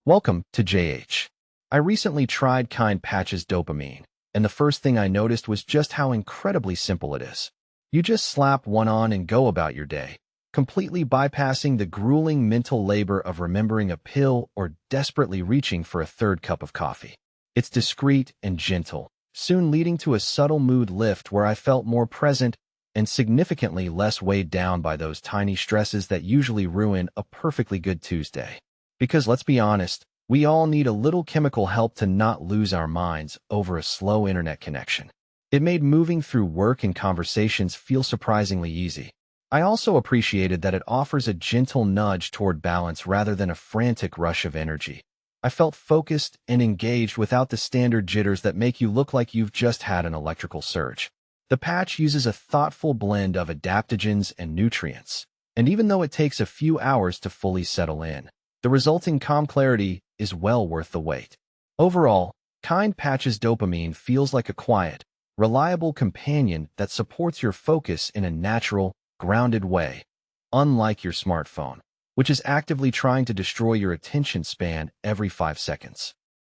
Welcome to JH. I recently tried Kind Patch's dopamine, and the first thing I noticed was just how incredibly simple it is. You just slap one on and go about your day, completely bypassing the grueling mental labor of remembering a pill or desperately reaching for a third cup of coffee. It's discreet and gentle, soon leading to a subtle mood lift where I felt more present and significantly less weighed down by those tiny stresses that usually ruin a perfectly good Tuesday. Because let's be honest, we all need a little chemical help to not lose our minds over a slow internet connection. It made moving through work and conversations feel surprisingly easy. I also appreciated that it offers a gentle nudge toward balance rather than a frantic rush of energy. I felt focused and engaged without the standard jitters that make you look like you've just had an electrical surge. The patch uses a thoughtful blend of adaptogens and nutrients, and even though it takes a few hours to fully settle in, the resulting calm clarity is well worth the wait. Overall, Kind Patch's dopamine feels like a quiet, reliable companion that supports your focus in a natural, grounded way, unlike your smartphone, which is actively trying to destroy your attention span every 5 seconds.